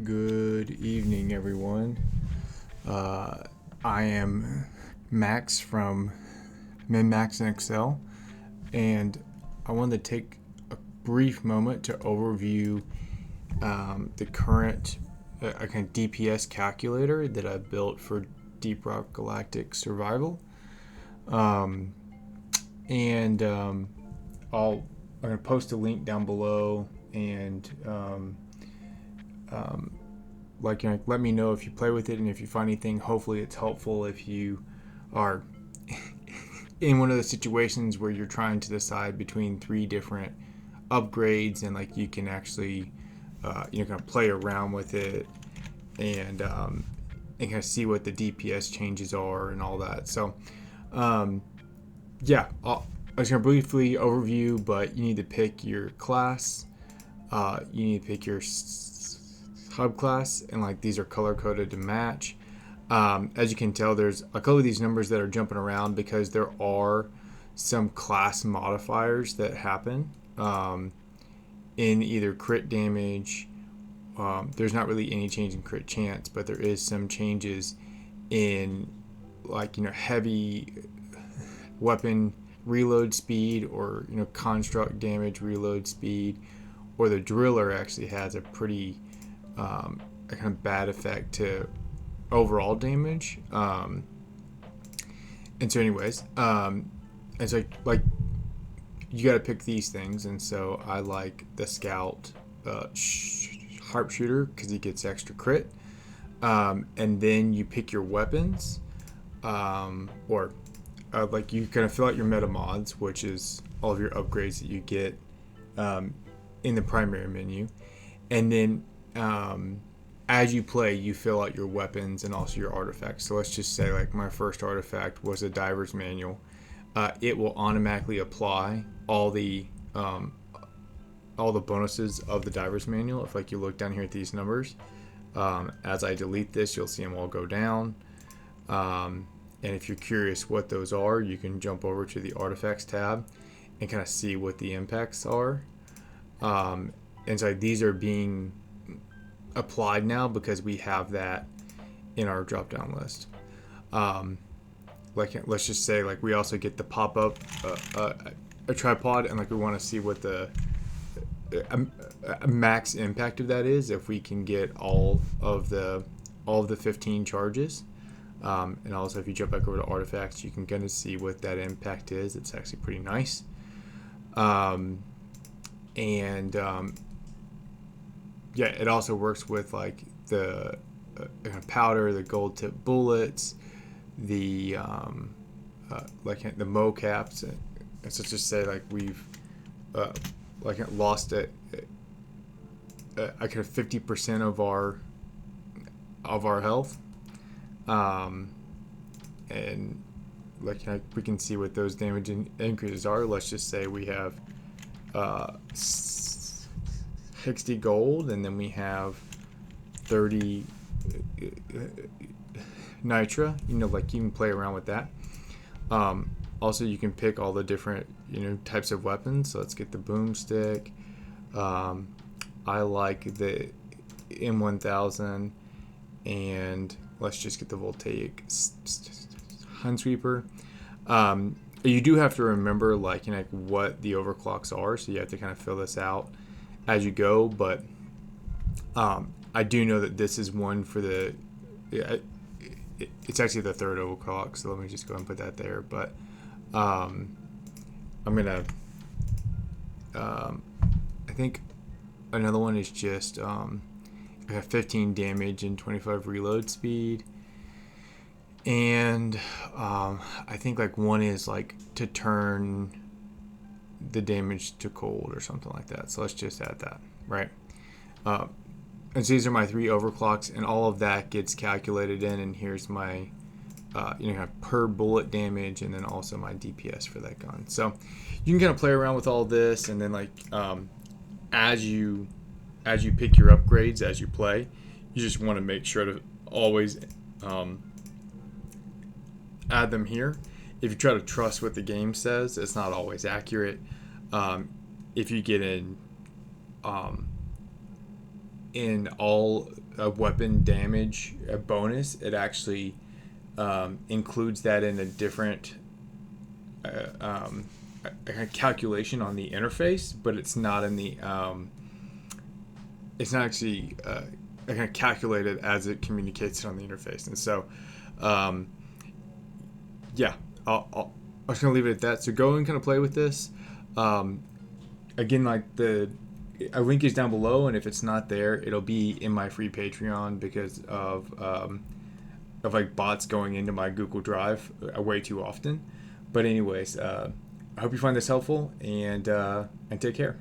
Good evening, everyone. I am Max from MinMax and Excel, and I wanted to take a brief moment to overview the current kind of DPS calculator that I built for Deep Rock Galactic Survival. Um, and I'm going to post a link down below and let me know if you play with it and if you find anything. Hopefully it's helpful if you are in one of the situations where you're trying to decide between three different upgrades, and like you can actually kind of play around with it and kind of see what the DPS changes are and all that. So I was going to briefly overview, but you need to pick your class, you need to pick your hub class, and like these are color coded to match. As you can tell, there's a couple of these numbers that are jumping around because there are some class modifiers that happen in either crit damage. There's not really any change in crit chance, but there is some changes in heavy weapon reload speed, or construct damage reload speed, or the driller actually has a pretty a kind of bad effect to overall damage. And so anyways, and so like you got to pick these things, and so I like the scout sharpshooter because he gets extra crit. And then you pick your weapons, or like you kind of fill out your meta mods, which is all of your upgrades that you get in the primary menu, and then as you play, you fill out your weapons and also your artifacts. So let's just say like my first artifact was a diver's manual. It will automatically apply all the bonuses of the diver's manual. If like you look down here at these numbers, as I delete this, you'll see them all go down. And if you're curious what those are, you can jump over to the artifacts tab and kind of see what the impacts are. And so these are being applied now because we have that in our drop down list. Let's just say like we also get the pop up a tripod, and like we want to see what the max impact of that is if we can get all of the 15 charges. And also if you jump back over to artifacts, you can kind of see what that impact is. It's actually pretty nice. It also works with like the powder, the gold tip bullets, the the mocaps. And so let's just say like we've lost a kind of 50% of our health, and we can see what those damage increases are. Let's just say we have 60 gold, and then we have 30 nitra. You can play around with that. Also, you can pick all the different types of weapons. So let's get the boomstick. I like the M1000, and let's just get the voltaic hunsweeper. You do have to remember what the overclocks are, so you have to kind of fill this out as you go. But I do know that this is one for the it's actually the third overclock, so let me just go and put that there. But I'm gonna I think another one is just I have 15 damage and 25 reload speed, and I think like one is like to turn the damage to cold or something like that. So let's just add that, right? And so these are my three overclocks, and all of that gets calculated in, and here's my per bullet damage, and then also my DPS for that gun. So you can kind of play around with all this, and then as you pick your upgrades as you play, you just want to make sure to always add them here. If you try to trust what the game says, it's not always accurate. If you get in all a weapon damage a bonus, it actually includes that in a different a calculation on the interface, but it's not in the it's not actually kind of calculated as it communicates it on the interface. And so yeah, I'm just gonna leave it at that. So go and kind of play with this. Again, like a link is down below, and if it's not there, it'll be in my free Patreon because of like bots going into my Google Drive way too often. But anyways, I hope you find this helpful, and take care.